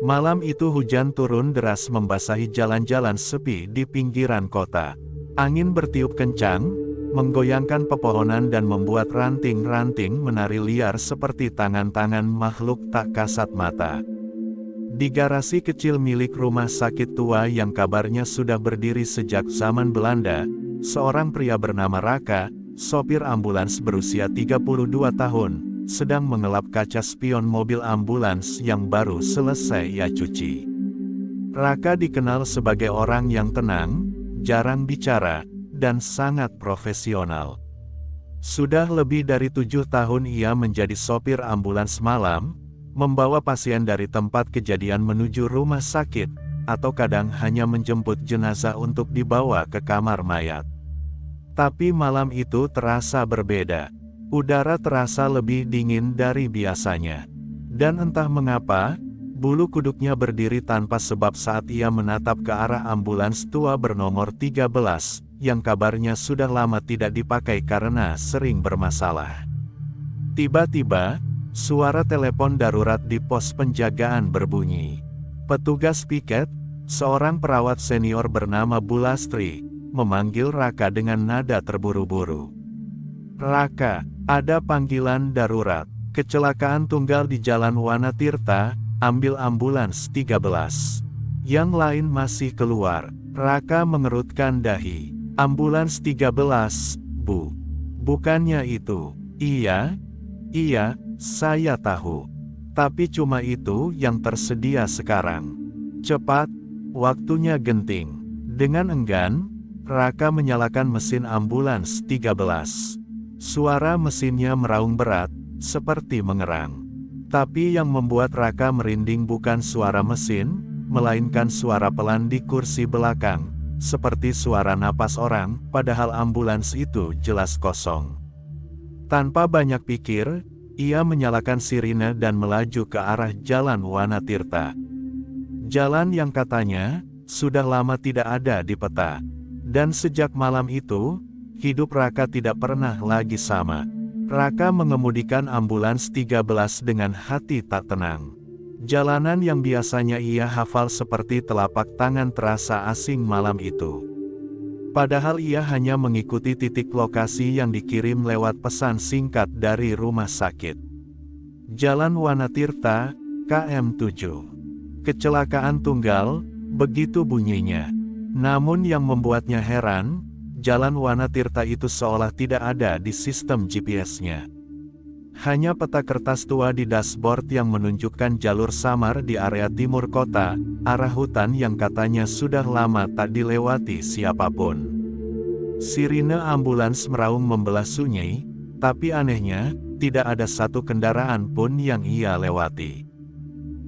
Malam itu hujan turun deras membasahi jalan-jalan sepi di pinggiran kota. Angin bertiup kencang, menggoyangkan pepohonan dan membuat ranting-ranting menari liar seperti tangan-tangan makhluk tak kasat mata. Di garasi kecil milik rumah sakit tua yang kabarnya sudah berdiri sejak zaman Belanda, seorang pria bernama Raka, sopir ambulans berusia 32 tahun, sedang mengelap kaca spion mobil ambulans yang baru selesai ia cuci. Raka dikenal sebagai orang yang tenang, jarang bicara, dan sangat profesional. Sudah lebih dari 7 tahun ia menjadi sopir ambulans malam, membawa pasien dari tempat kejadian menuju rumah sakit, atau kadang hanya menjemput jenazah untuk dibawa ke kamar mayat. Tapi malam itu terasa berbeda. Udara terasa lebih dingin dari biasanya. Dan entah mengapa, bulu kuduknya berdiri tanpa sebab saat ia menatap ke arah ambulans tua bernomor 13, yang kabarnya sudah lama tidak dipakai karena sering bermasalah. Tiba-tiba, suara telepon darurat di pos penjagaan berbunyi. Petugas piket, seorang perawat senior bernama Bulastri, memanggil Raka dengan nada terburu-buru. "Raka, ada panggilan darurat. Kecelakaan tunggal di Jalan Wanatirta, ambil ambulans 13. Yang lain masih keluar." Raka mengerutkan dahi. "Ambulans 13, Bu. Bukannya itu." Iya, saya tahu. Tapi cuma itu yang tersedia sekarang. Cepat, waktunya genting." Dengan enggan, Raka menyalakan mesin ambulans 13. Suara mesinnya meraung berat, seperti mengerang. Tapi yang membuat Raka merinding bukan suara mesin, melainkan suara pelan di kursi belakang, seperti suara napas orang, padahal ambulans itu jelas kosong. Tanpa banyak pikir, ia menyalakan sirine dan melaju ke arah Jalan Wanatirta. Jalan yang katanya sudah lama tidak ada di peta. Dan sejak malam itu, hidup Raka tidak pernah lagi sama. Raka mengemudikan ambulans 13 dengan hati tak tenang. Jalanan yang biasanya ia hafal seperti telapak tangan terasa asing malam itu. Padahal ia hanya mengikuti titik lokasi yang dikirim lewat pesan singkat dari rumah sakit. Jalan Wanatirta, KM 7. Kecelakaan tunggal, begitu bunyinya. Namun yang membuatnya heran, Jalan Wanatirta itu seolah tidak ada di sistem GPS-nya. Hanya peta kertas tua di dashboard yang menunjukkan jalur samar di area timur kota, arah hutan yang katanya sudah lama tak dilewati siapapun. Sirine ambulans meraung membelah sunyi, tapi anehnya, tidak ada satu kendaraan pun yang ia lewati.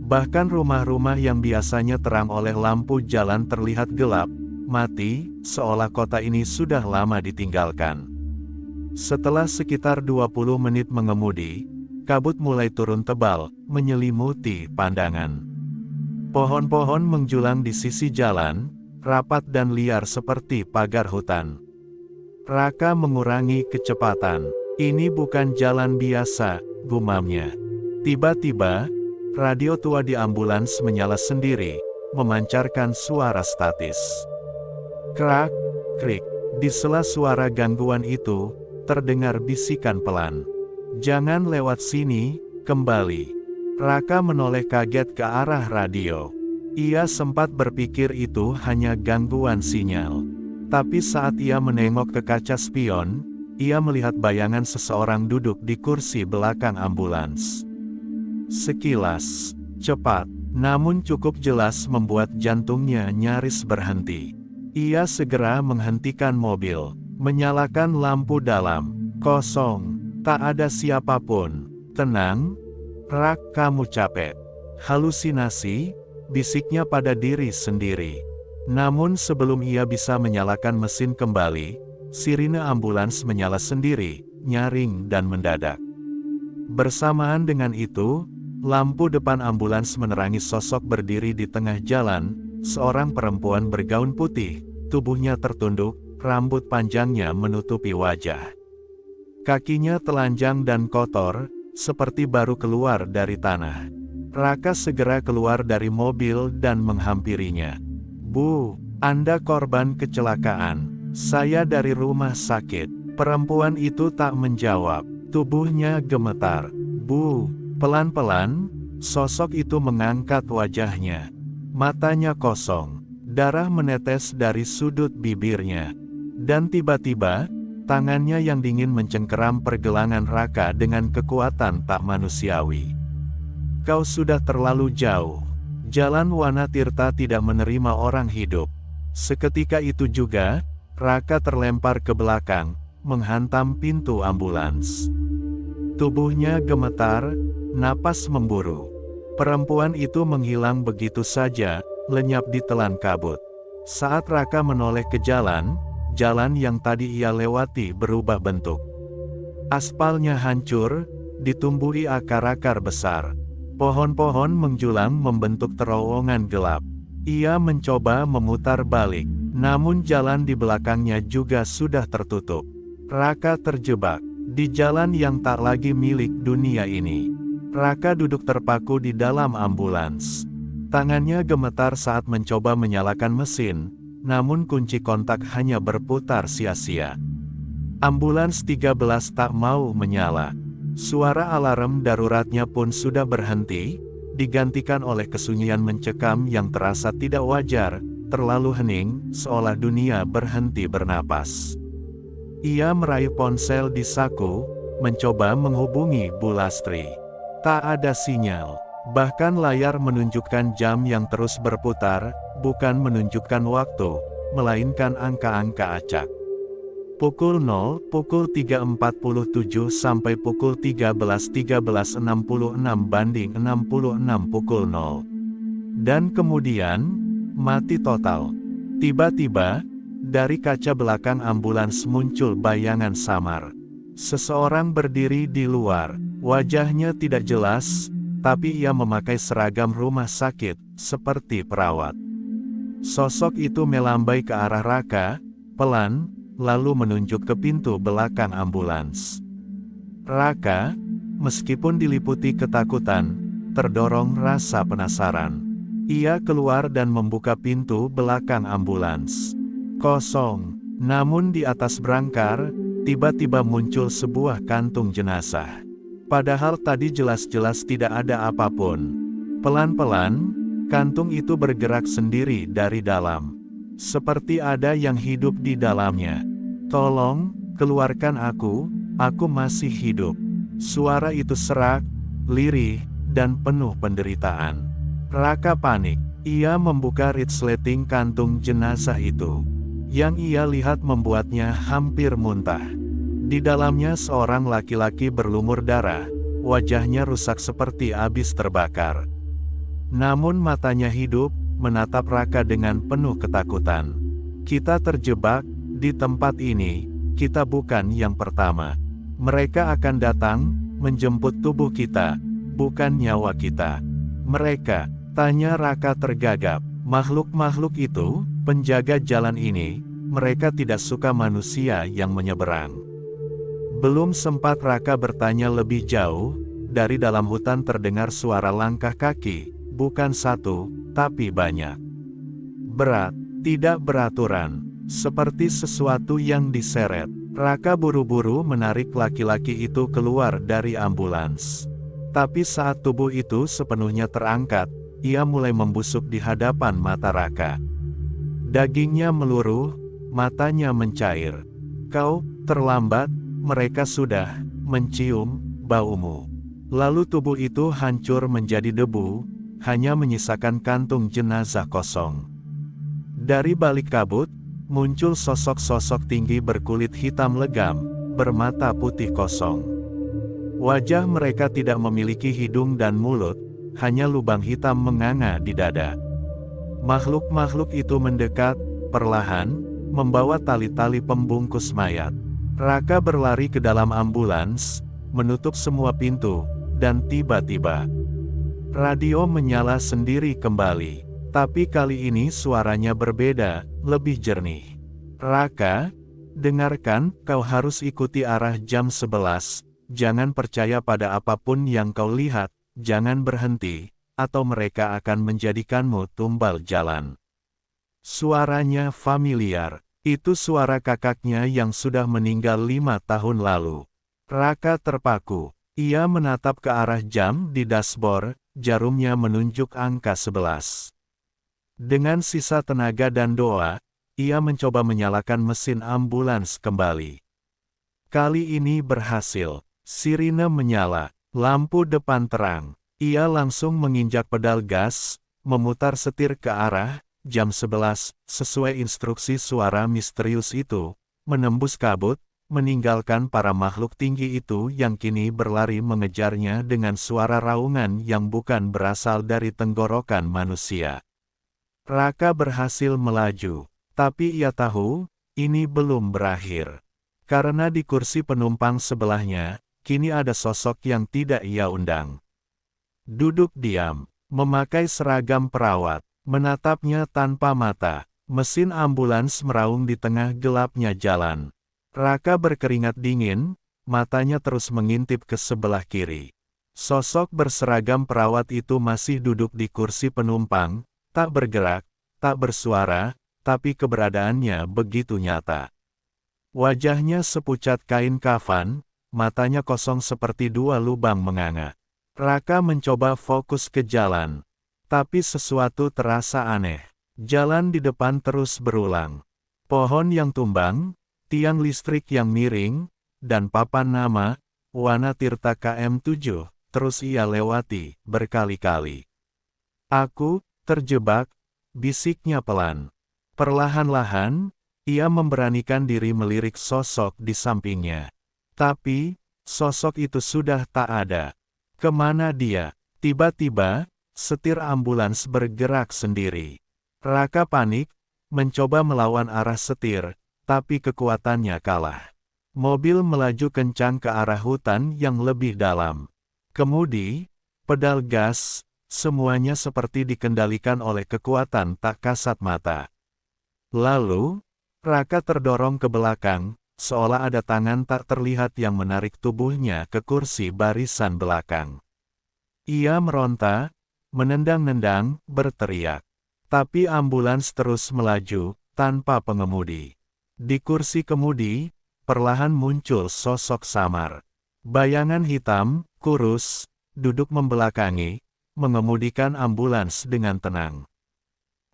Bahkan rumah-rumah yang biasanya terang oleh lampu jalan terlihat gelap, mati, seolah kota ini sudah lama ditinggalkan. Setelah sekitar 20 menit mengemudi, kabut mulai turun tebal, menyelimuti pandangan. Pohon-pohon menjulang di sisi jalan, rapat dan liar seperti pagar hutan. Raka mengurangi kecepatan. "Ini bukan jalan biasa," gumamnya. Tiba-tiba, radio tua di ambulans menyala sendiri, memancarkan suara statis. Krak, krik. Di sela suara gangguan itu, terdengar bisikan pelan. "Jangan lewat sini, kembali." Raka menoleh kaget ke arah radio. Ia sempat berpikir itu hanya gangguan sinyal. Tapi saat ia menengok ke kaca spion, ia melihat bayangan seseorang duduk di kursi belakang ambulans. Sekilas, cepat, namun cukup jelas membuat jantungnya nyaris berhenti. Ia segera menghentikan mobil, menyalakan lampu dalam. Kosong, tak ada siapapun. "Tenang, Rak, kamu capek. Halusinasi," bisiknya pada diri sendiri. Namun sebelum ia bisa menyalakan mesin kembali, sirine ambulans menyala sendiri, nyaring dan mendadak. Bersamaan dengan itu, lampu depan ambulans menerangi sosok berdiri di tengah jalan, seorang perempuan bergaun putih, tubuhnya tertunduk, rambut panjangnya menutupi wajah. Kakinya telanjang dan kotor, seperti baru keluar dari tanah. Raka segera keluar dari mobil dan menghampirinya. "Bu, Anda korban kecelakaan. Saya dari rumah sakit." Perempuan itu tak menjawab. Tubuhnya gemetar. "Bu." Pelan-pelan, sosok itu mengangkat wajahnya. Matanya kosong. Darah menetes dari sudut bibirnya. Dan tiba-tiba, tangannya yang dingin mencengkeram pergelangan Raka dengan kekuatan tak manusiawi. "Kau sudah terlalu jauh. Jalan Wanatirta tidak menerima orang hidup." Seketika itu juga, Raka terlempar ke belakang, menghantam pintu ambulans. Tubuhnya gemetar, napas memburu. Perempuan itu menghilang begitu saja, lenyap di telan kabut. Saat Raka menoleh ke jalan yang tadi ia lewati berubah bentuk. Aspalnya hancur, ditumbuhi akar-akar besar. Pohon-pohon menjulang membentuk terowongan gelap. Ia mencoba memutar balik, namun jalan di belakangnya juga sudah tertutup. Raka terjebak di jalan yang tak lagi milik dunia ini. Raka duduk terpaku di dalam ambulans. Tangannya gemetar saat mencoba menyalakan mesin, namun kunci kontak hanya berputar sia-sia. Ambulans 13 tak mau menyala. Suara alarm daruratnya pun sudah berhenti, digantikan oleh kesunyian mencekam yang terasa tidak wajar, terlalu hening, seolah dunia berhenti bernapas. Ia meraih ponsel di saku, mencoba menghubungi Bu Lastri. Tak ada sinyal. Bahkan layar menunjukkan jam yang terus berputar, bukan menunjukkan waktu, melainkan angka-angka acak. Pukul 0, pukul 3.47 sampai pukul 13.66 banding 66 pukul 0. Dan kemudian, mati total. Tiba-tiba, dari kaca belakang ambulans muncul bayangan samar. Seseorang berdiri di luar, wajahnya tidak jelas, tapi ia memakai seragam rumah sakit, seperti perawat. Sosok itu melambai ke arah Raka, pelan, lalu menunjuk ke pintu belakang ambulans. Raka, meskipun diliputi ketakutan, terdorong rasa penasaran. Ia keluar dan membuka pintu belakang ambulans. Kosong, namun di atas brangkar, tiba-tiba muncul sebuah kantung jenazah. Padahal tadi jelas-jelas tidak ada apapun. Pelan-pelan, kantung itu bergerak sendiri dari dalam. Seperti ada yang hidup di dalamnya. "Tolong, keluarkan aku masih hidup." Suara itu serak, lirih, dan penuh penderitaan. Raka panik. Ia membuka resleting kantung jenazah itu. Yang ia lihat membuatnya hampir muntah. Di dalamnya seorang laki-laki berlumur darah, wajahnya rusak seperti habis terbakar. Namun matanya hidup, menatap Raka dengan penuh ketakutan. "Kita terjebak di tempat ini, kita bukan yang pertama. Mereka akan datang, menjemput tubuh kita, bukan nyawa kita." "Mereka?" tanya Raka tergagap. "Makhluk-makhluk itu, penjaga jalan ini, mereka tidak suka manusia yang menyeberang." Belum sempat Raka bertanya lebih jauh, dari dalam hutan terdengar suara langkah kaki, bukan satu, tapi banyak. Berat, tidak beraturan, seperti sesuatu yang diseret. Raka buru-buru menarik laki-laki itu keluar dari ambulans. Tapi saat tubuh itu sepenuhnya terangkat, ia mulai membusuk di hadapan mata Raka. Dagingnya meluruh, matanya mencair. "Kau terlambat, mereka sudah mencium baumu." Lalu tubuh itu hancur menjadi debu, hanya menyisakan kantung jenazah kosong. Dari balik kabut, muncul sosok-sosok tinggi berkulit hitam legam, bermata putih kosong. Wajah mereka tidak memiliki hidung dan mulut, hanya lubang hitam menganga di dada. Makhluk-makhluk itu mendekat, perlahan, membawa tali-tali pembungkus mayat. Raka berlari ke dalam ambulans, menutup semua pintu, dan tiba-tiba radio menyala sendiri kembali. Tapi kali ini suaranya berbeda, lebih jernih. "Raka, dengarkan, kau harus ikuti arah jam 11, jangan percaya pada apapun yang kau lihat, jangan berhenti, atau mereka akan menjadikanmu tumbal jalan. Suaranya familiar. Itu suara kakaknya yang sudah meninggal 5 tahun lalu. Raka terpaku. Ia menatap ke arah jam di dashboard, jarumnya menunjuk angka 11. Dengan sisa tenaga dan doa, ia mencoba menyalakan mesin ambulans kembali. Kali ini berhasil. Sirine menyala, lampu depan terang. Ia langsung menginjak pedal gas, memutar setir ke arah jam 11, sesuai instruksi suara misterius itu, menembus kabut, meninggalkan para makhluk tinggi itu yang kini berlari mengejarnya dengan suara raungan yang bukan berasal dari tenggorokan manusia. Raka berhasil melaju, tapi ia tahu, ini belum berakhir. Karena di kursi penumpang sebelahnya, kini ada sosok yang tidak ia undang. Duduk diam, memakai seragam perawat, menatapnya tanpa mata. Mesin ambulans meraung di tengah gelapnya jalan. Raka berkeringat dingin, matanya terus mengintip ke sebelah kiri. Sosok berseragam perawat itu masih duduk di kursi penumpang, tak bergerak, tak bersuara, tapi keberadaannya begitu nyata. Wajahnya sepucat kain kafan, matanya kosong seperti 2 lubang menganga. Raka mencoba fokus ke jalan, tapi sesuatu terasa aneh. Jalan di depan terus berulang. Pohon yang tumbang, tiang listrik yang miring, dan papan nama, Wanatirta KM7, terus ia lewati, berkali-kali. Aku, terjebak, bisiknya pelan. Perlahan-lahan, ia memberanikan diri melirik sosok di sampingnya. Tapi, sosok itu sudah tak ada. Kemana dia? Tiba-tiba, setir ambulans bergerak sendiri. Raka panik, mencoba melawan arah setir, tapi kekuatannya kalah. Mobil melaju kencang ke arah hutan yang lebih dalam. Kemudi, pedal gas, semuanya seperti dikendalikan oleh kekuatan tak kasat mata. Lalu, Raka terdorong ke belakang, seolah ada tangan tak terlihat yang menarik tubuhnya ke kursi barisan belakang. Ia meronta, menendang-nendang, berteriak. Tapi ambulans terus melaju, tanpa pengemudi. Di kursi kemudi, perlahan muncul sosok samar. Bayangan hitam, kurus, duduk membelakangi, mengemudikan ambulans dengan tenang.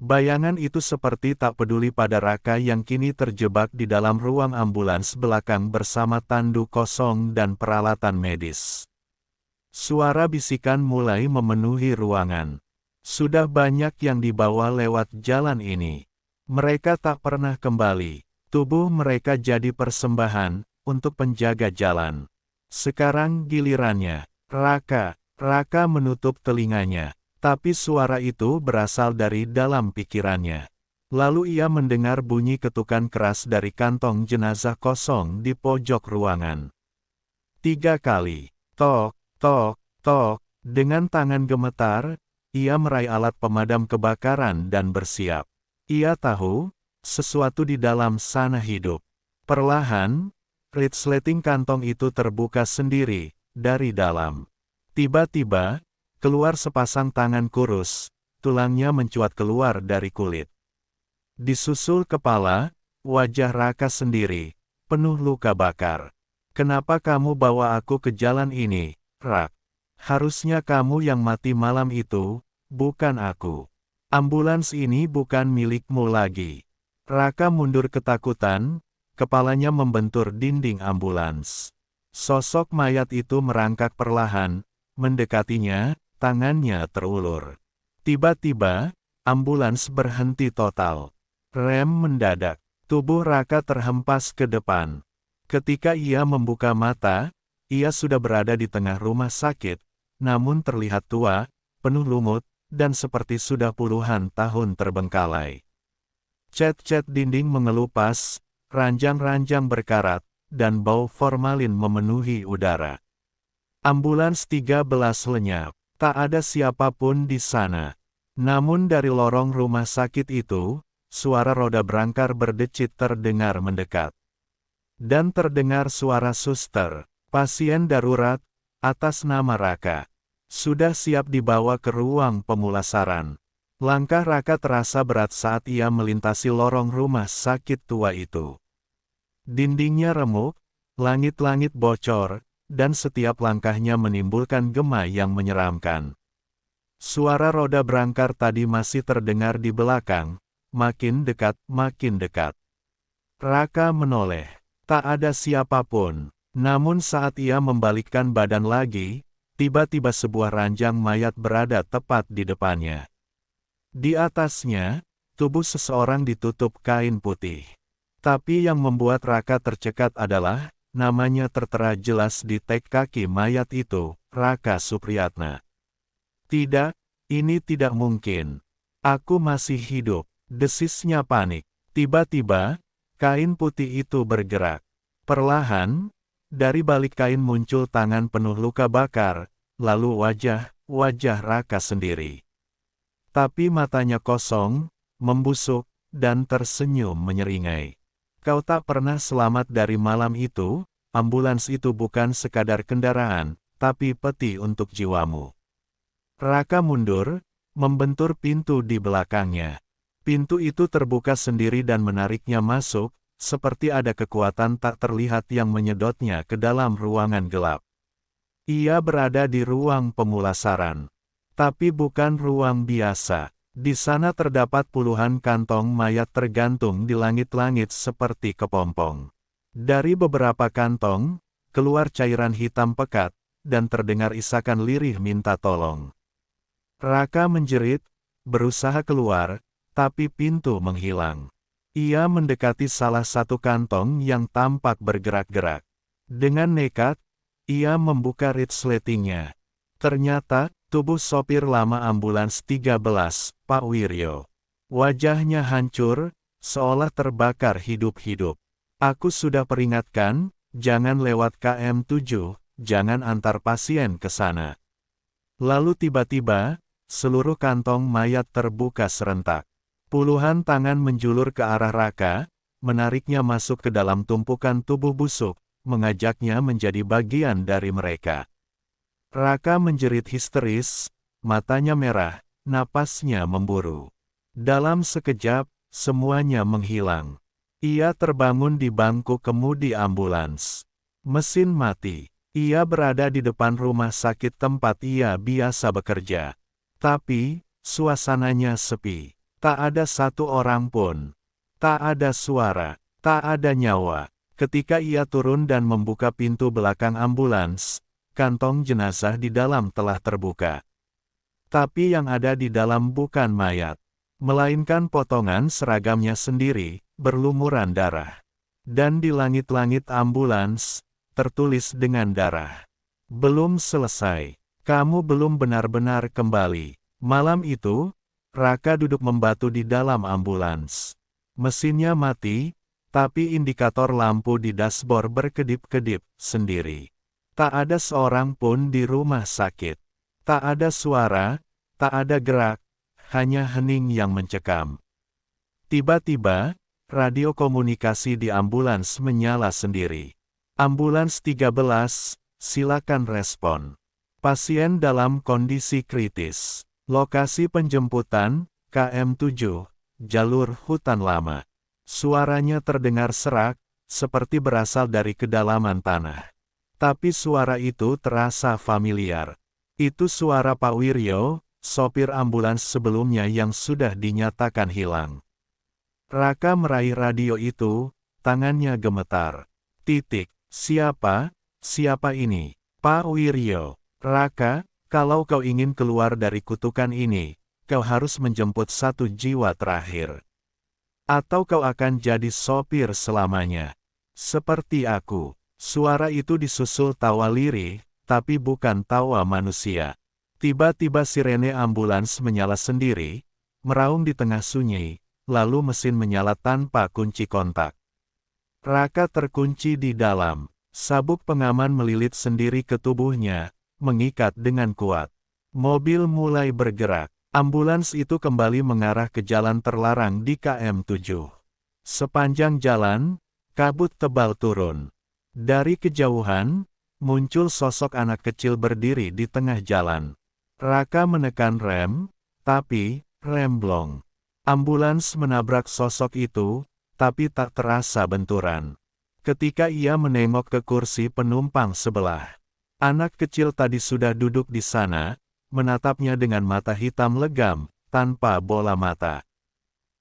Bayangan itu seperti tak peduli pada Raka yang kini terjebak di dalam ruang ambulans belakang bersama tandu kosong dan peralatan medis. Suara bisikan mulai memenuhi ruangan. Sudah banyak yang dibawa lewat jalan ini. Mereka tak pernah kembali. Tubuh mereka jadi persembahan untuk penjaga jalan. Sekarang gilirannya. Raka menutup telinganya. Tapi suara itu berasal dari dalam pikirannya. Lalu ia mendengar bunyi ketukan keras dari kantong jenazah kosong di pojok ruangan. 3 kali. Tok, tok, tok. Dengan tangan gemetar, ia meraih alat pemadam kebakaran dan bersiap. Ia tahu, sesuatu di dalam sana hidup. Perlahan, resleting kantong itu terbuka sendiri, dari dalam. Tiba-tiba, keluar sepasang tangan kurus, tulangnya mencuat keluar dari kulit. Disusul kepala, wajah Raka sendiri, penuh luka bakar. Kenapa kamu bawa aku ke jalan ini, Rak? Harusnya kamu yang mati malam itu, bukan aku. Ambulans ini bukan milikmu lagi. Raka mundur ketakutan, kepalanya membentur dinding ambulans. Sosok mayat itu merangkak perlahan, mendekatinya, tangannya terulur. Tiba-tiba, ambulans berhenti total. Rem mendadak, tubuh Raka terhempas ke depan. Ketika ia membuka mata, ia sudah berada di tengah rumah sakit, namun terlihat tua, penuh lumut, dan seperti sudah puluhan tahun terbengkalai. Cat-cat dinding mengelupas, ranjang-ranjang berkarat, dan bau formalin memenuhi udara. Ambulans 13 lenyap, tak ada siapapun di sana. Namun dari lorong rumah sakit itu, suara roda berangkar berdecit terdengar mendekat. Dan terdengar suara suster, pasien darurat, atas nama Raka. Sudah siap dibawa ke ruang pemulasaran. Langkah Raka terasa berat saat ia melintasi lorong rumah sakit tua itu. Dindingnya remuk, langit-langit bocor, dan setiap langkahnya menimbulkan gema yang menyeramkan. Suara roda berangkar tadi masih terdengar di belakang, makin dekat, makin dekat. Raka menoleh. Tak ada siapapun. Namun saat ia membalikkan badan lagi, tiba-tiba sebuah ranjang mayat berada tepat di depannya. Di atasnya, tubuh seseorang ditutup kain putih. Tapi yang membuat Raka tercekat adalah, namanya tertera jelas di tag kaki mayat itu, Raka Supriyatna. Tidak, ini tidak mungkin. Aku masih hidup, desisnya panik. Tiba-tiba, kain putih itu bergerak. Perlahan, dari balik kain muncul tangan penuh luka bakar, lalu wajah Raka sendiri. Tapi matanya kosong, membusuk, dan tersenyum menyeringai. Kau tak pernah selamat dari malam itu, ambulans itu bukan sekadar kendaraan, tapi peti untuk jiwamu. Raka mundur, membentur pintu di belakangnya. Pintu itu terbuka sendiri dan menariknya masuk, seperti ada kekuatan tak terlihat yang menyedotnya ke dalam ruangan gelap. Ia berada di ruang pemulasaran. Tapi bukan ruang biasa. Di sana terdapat puluhan kantong mayat tergantung di langit-langit seperti kepompong. Dari beberapa kantong, keluar cairan hitam pekat, dan terdengar isakan lirih minta tolong. Raka menjerit, berusaha keluar, tapi pintu menghilang. Ia mendekati salah satu kantong yang tampak bergerak-gerak. Dengan nekat, ia membuka resletingnya. Ternyata, tubuh sopir lama ambulans 13, Pak Wiryo. Wajahnya hancur, seolah terbakar hidup-hidup. Aku sudah peringatkan, jangan lewat KM7, jangan antar pasien ke sana. Lalu tiba-tiba, seluruh kantong mayat terbuka serentak. Puluhan tangan menjulur ke arah Raka, menariknya masuk ke dalam tumpukan tubuh busuk, mengajaknya menjadi bagian dari mereka. Raka menjerit histeris, matanya merah, napasnya memburu. Dalam sekejap, semuanya menghilang. Ia terbangun di bangku kemudi ambulans. Mesin mati. Ia berada di depan rumah sakit tempat ia biasa bekerja. Tapi, suasananya sepi. Tak ada satu orang pun. Tak ada suara. Tak ada nyawa. Ketika ia turun dan membuka pintu belakang ambulans, kantong jenazah di dalam telah terbuka. Tapi yang ada di dalam bukan mayat, melainkan potongan seragamnya sendiri, berlumuran darah. Dan di langit-langit ambulans, tertulis dengan darah. Belum selesai. Kamu belum benar-benar kembali. Malam itu, Raka duduk membatu di dalam ambulans. Mesinnya mati, tapi indikator lampu di dashboard berkedip-kedip sendiri. Tak ada seorang pun di rumah sakit. Tak ada suara, tak ada gerak, hanya hening yang mencekam. Tiba-tiba, radio komunikasi di ambulans menyala sendiri. Ambulans 13, silakan respon. Pasien dalam kondisi kritis. Lokasi penjemputan, KM7, jalur hutan lama. Suaranya terdengar serak, seperti berasal dari kedalaman tanah. Tapi suara itu terasa familiar. Itu suara Pak Wiryo, sopir ambulans sebelumnya yang sudah dinyatakan hilang. Raka meraih radio itu, tangannya gemetar. Siapa ini? Pak Wiryo. Raka, kalau kau ingin keluar dari kutukan ini, kau harus menjemput satu jiwa terakhir. Atau kau akan jadi sopir selamanya. Seperti aku. Suara itu disusul tawa lirih, tapi bukan tawa manusia. Tiba-tiba sirene ambulans menyala sendiri, meraung di tengah sunyi, lalu mesin menyala tanpa kunci kontak. Raka terkunci di dalam. Sabuk pengaman melilit sendiri ke tubuhnya, mengikat dengan kuat. Mobil mulai bergerak. Ambulans itu kembali mengarah ke jalan terlarang di KM7. Sepanjang jalan, kabut tebal turun. Dari kejauhan, muncul sosok anak kecil berdiri di tengah jalan. Raka menekan rem, tapi remblong. Ambulans menabrak sosok itu, tapi tak terasa benturan. Ketika ia menengok ke kursi penumpang sebelah, anak kecil tadi sudah duduk di sana, menatapnya dengan mata hitam legam, tanpa bola mata.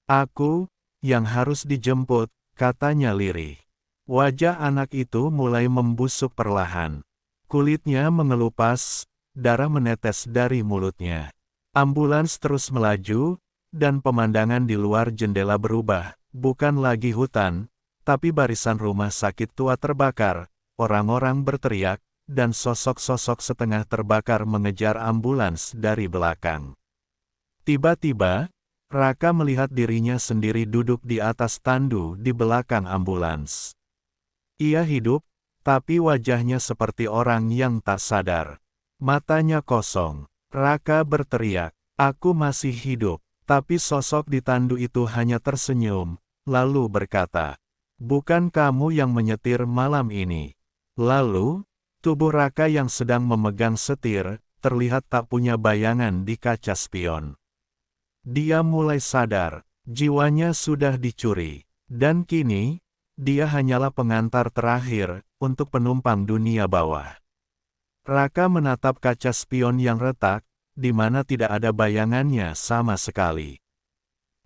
"Aku, yang harus dijemput," katanya lirih. Wajah anak itu mulai membusuk perlahan. Kulitnya mengelupas, darah menetes dari mulutnya. Ambulans terus melaju, dan pemandangan di luar jendela berubah, bukan lagi hutan, tapi barisan rumah sakit tua terbakar, orang-orang berteriak, dan sosok-sosok setengah terbakar mengejar ambulans dari belakang. Tiba-tiba, Raka melihat dirinya sendiri duduk di atas tandu di belakang ambulans. Ia hidup, tapi wajahnya seperti orang yang tak sadar. Matanya kosong. Raka berteriak, "Aku masih hidup." Tapi sosok di tandu itu hanya tersenyum, lalu berkata, "Bukan kamu yang menyetir malam ini." Lalu, tubuh Raka yang sedang memegang setir, terlihat tak punya bayangan di kaca spion. Dia mulai sadar, jiwanya sudah dicuri. Dan kini, dia hanyalah pengantar terakhir, untuk penumpang dunia bawah. Raka menatap kaca spion yang retak, di mana tidak ada bayangannya sama sekali.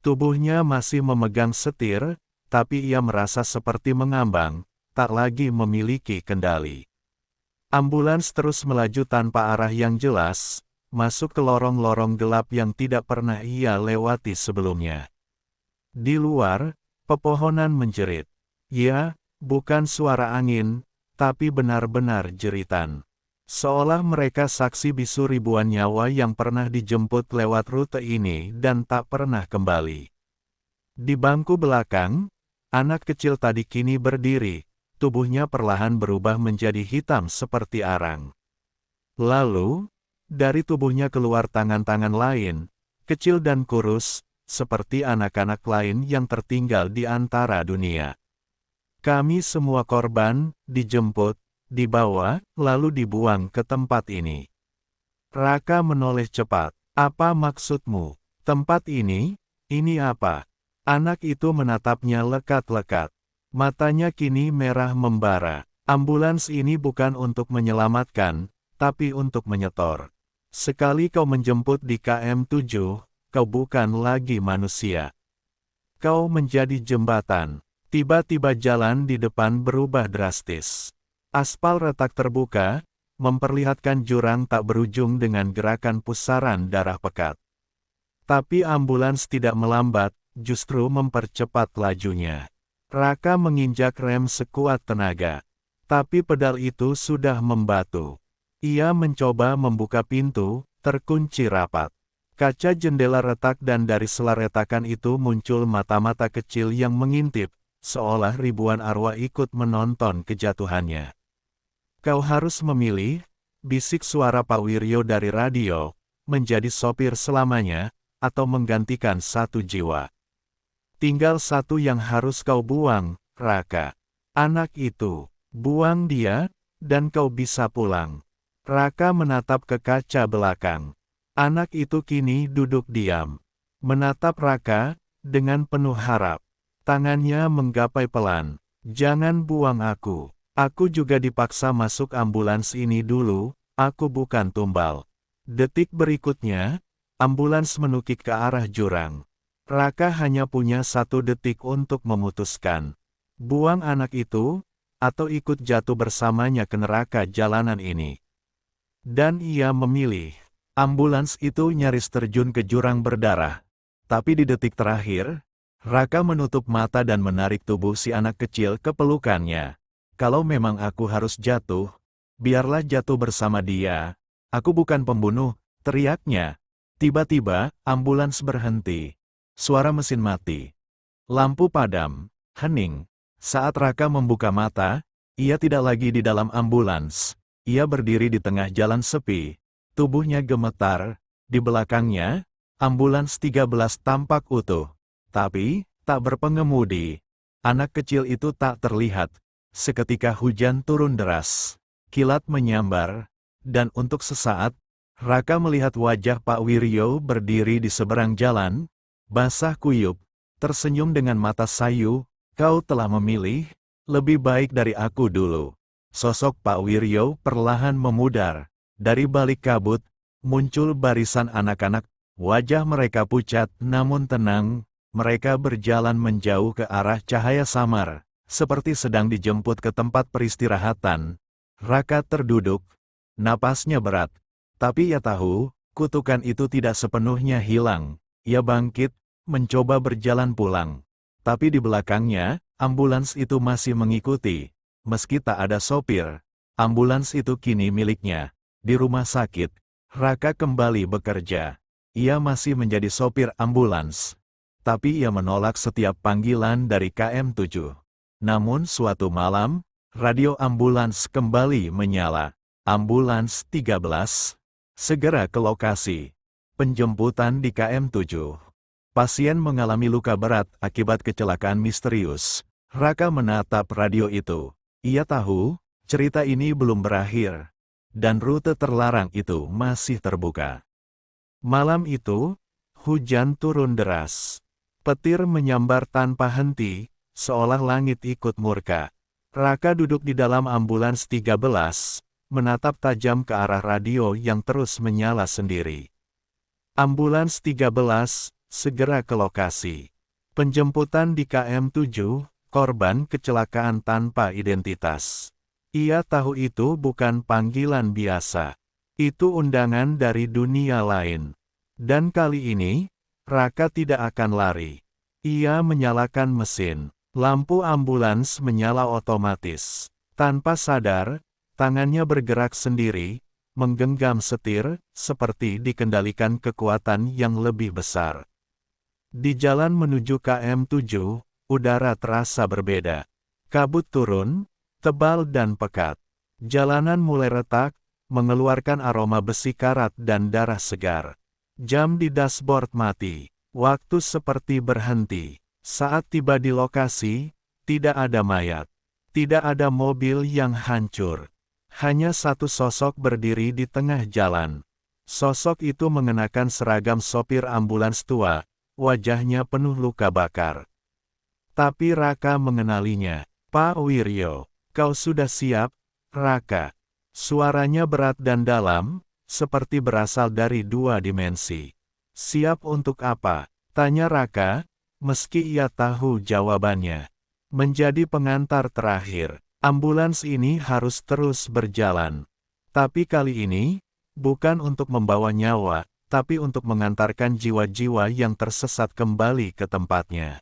Tubuhnya masih memegang setir, tapi ia merasa seperti mengambang, tak lagi memiliki kendali. Ambulans terus melaju tanpa arah yang jelas, masuk ke lorong-lorong gelap yang tidak pernah ia lewati sebelumnya. Di luar, pepohonan menjerit. Ya, bukan suara angin, tapi benar-benar jeritan. Seolah mereka saksi bisu ribuan nyawa yang pernah dijemput lewat rute ini dan tak pernah kembali. Di bangku belakang, anak kecil tadi kini berdiri, tubuhnya perlahan berubah menjadi hitam seperti arang. Lalu, dari tubuhnya keluar tangan-tangan lain, kecil dan kurus, seperti anak-anak lain yang tertinggal di antara dunia. "Kami semua korban, dijemput, dibawa, lalu dibuang ke tempat ini." Raka menoleh cepat. "Apa maksudmu? Tempat ini? Ini apa?" Anak itu menatapnya lekat-lekat. Matanya kini merah membara. "Ambulans ini bukan untuk menyelamatkan, tapi untuk menyetor. Sekali kau menjemput di KM7, kau bukan lagi manusia. Kau menjadi jembatan." Tiba-tiba jalan di depan berubah drastis. Aspal retak terbuka, memperlihatkan jurang tak berujung dengan gerakan pusaran darah pekat. Tapi ambulans tidak melambat, justru mempercepat lajunya. Raka menginjak rem sekuat tenaga. Tapi pedal itu sudah membatu. Ia mencoba membuka pintu, terkunci rapat. Kaca jendela retak dan dari sela retakan itu muncul mata-mata kecil yang mengintip, seolah ribuan arwah ikut menonton kejatuhannya. "Kau harus memilih," bisik suara Pak Wiryo dari radio, "menjadi sopir selamanya, atau menggantikan satu jiwa. Tinggal satu yang harus kau buang, Raka. Anak itu, buang dia, dan kau bisa pulang." Raka menatap ke kaca belakang. Anak itu kini duduk diam, menatap Raka, dengan penuh harap. Tangannya menggapai pelan. "Jangan buang aku. Aku juga dipaksa masuk ambulans ini dulu, aku bukan tumbal." Detik berikutnya, ambulans menukik ke arah jurang. Raka hanya punya 1 detik untuk memutuskan. Buang anak itu, atau ikut jatuh bersamanya ke neraka jalanan ini. Dan ia memilih. Ambulans itu nyaris terjun ke jurang berdarah. Tapi di detik terakhir, Raka menutup mata dan menarik tubuh si anak kecil ke pelukannya. "Kalau memang aku harus jatuh, biarlah jatuh bersama dia. Aku bukan pembunuh," teriaknya. Tiba-tiba, ambulans berhenti. Suara mesin mati. Lampu padam. Hening. Saat Raka membuka mata, ia tidak lagi di dalam ambulans. Ia berdiri di tengah jalan sepi. Tubuhnya gemetar. Di belakangnya, ambulans 13 tampak utuh. Tapi, tak berpengemudi. Anak kecil itu tak terlihat. Seketika hujan turun deras. Kilat menyambar. Dan untuk sesaat, Raka melihat wajah Pak Wiryo berdiri di seberang jalan, basah kuyup, tersenyum dengan mata sayu. Kau telah memilih, lebih baik dari aku dulu. Sosok Pak Wiryo perlahan memudar. Dari balik kabut, muncul barisan anak-anak. Wajah mereka pucat namun tenang. Mereka berjalan menjauh ke arah cahaya samar, seperti sedang dijemput ke tempat peristirahatan. Raka terduduk, napasnya berat. Tapi ia tahu, kutukan itu tidak sepenuhnya hilang. Ia bangkit, mencoba berjalan pulang. Tapi di belakangnya, ambulans itu masih mengikuti. Meski tak ada sopir, ambulans itu kini miliknya. Di rumah sakit, Raka kembali bekerja. Ia masih menjadi sopir ambulans. Tapi ia menolak setiap panggilan dari KM7. Namun suatu malam, radio ambulans kembali menyala. Ambulans 13, segera ke lokasi. Penjemputan di KM7. Pasien mengalami luka berat akibat kecelakaan misterius. Raka menatap radio itu. Ia tahu, cerita ini belum berakhir. Dan rute terlarang itu masih terbuka. Malam itu, hujan turun deras. Petir menyambar tanpa henti, seolah langit ikut murka. Raka duduk di dalam ambulans 13, menatap tajam ke arah radio yang terus menyala sendiri. Ambulans 13, segera ke lokasi. Penjemputan di KM7, korban kecelakaan tanpa identitas. Ia tahu itu bukan panggilan biasa. Itu undangan dari dunia lain. Dan kali ini, Raka tidak akan lari. Ia menyalakan mesin. Lampu ambulans menyala otomatis. Tanpa sadar, tangannya bergerak sendiri, menggenggam setir, seperti dikendalikan kekuatan yang lebih besar. Di jalan menuju KM7, udara terasa berbeda. Kabut turun, tebal dan pekat. Jalanan mulai retak, mengeluarkan aroma besi karat dan darah segar. Jam di dashboard mati. Waktu seperti berhenti. Saat tiba di lokasi, tidak ada mayat. Tidak ada mobil yang hancur. Hanya satu sosok berdiri di tengah jalan. Sosok itu mengenakan seragam sopir ambulans tua. Wajahnya penuh luka bakar. Tapi Raka mengenalinya. Pak Wiryo, kau sudah siap, Raka? Suaranya berat dan dalam, seperti berasal dari dua dimensi. Siap untuk apa? Tanya Raka, meski ia tahu jawabannya. Menjadi pengantar terakhir, ambulans ini harus terus berjalan. Tapi kali ini, bukan untuk membawa nyawa, tapi untuk mengantarkan jiwa-jiwa yang tersesat kembali ke tempatnya.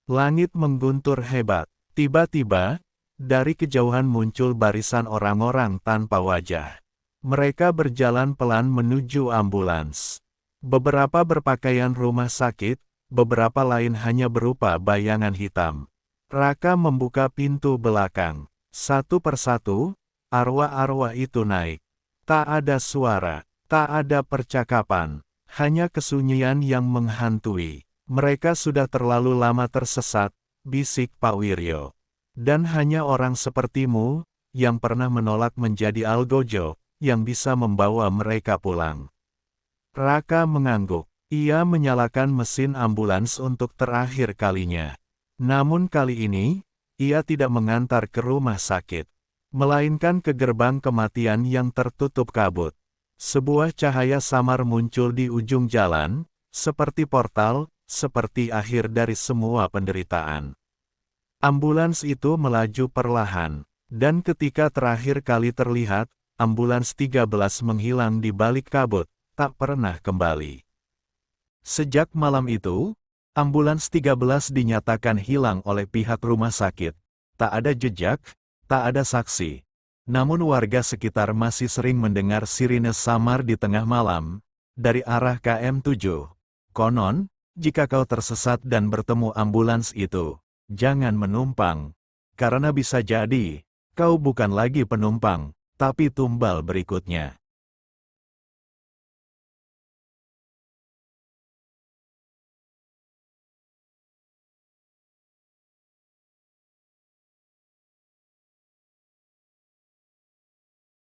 Langit mengguntur hebat. Tiba-tiba, dari kejauhan muncul barisan orang-orang tanpa wajah. Mereka berjalan pelan menuju ambulans. Beberapa berpakaian rumah sakit, beberapa lain hanya berupa bayangan hitam. Raka membuka pintu belakang. Satu persatu, arwah-arwah itu naik. Tak ada suara. Tak ada percakapan, hanya kesunyian yang menghantui. Mereka sudah terlalu lama tersesat, bisik Pak Wiryo. Dan hanya orang sepertimu, yang pernah menolak menjadi algojo, yang bisa membawa mereka pulang. Raka mengangguk. Ia menyalakan mesin ambulans untuk terakhir kalinya. Namun kali ini, ia tidak mengantar ke rumah sakit. Melainkan ke gerbang kematian yang tertutup kabut. Sebuah cahaya samar muncul di ujung jalan, seperti portal, seperti akhir dari semua penderitaan. Ambulans itu melaju perlahan, dan ketika terakhir kali terlihat, ambulans 13 menghilang di balik kabut, tak pernah kembali. Sejak malam itu, ambulans 13 dinyatakan hilang oleh pihak rumah sakit. Tak ada jejak, tak ada saksi. Namun warga sekitar masih sering mendengar sirine samar di tengah malam, dari arah KM7. Konon, jika kau tersesat dan bertemu ambulans itu, jangan menumpang. Karena bisa jadi, kau bukan lagi penumpang, tapi tumbal berikutnya.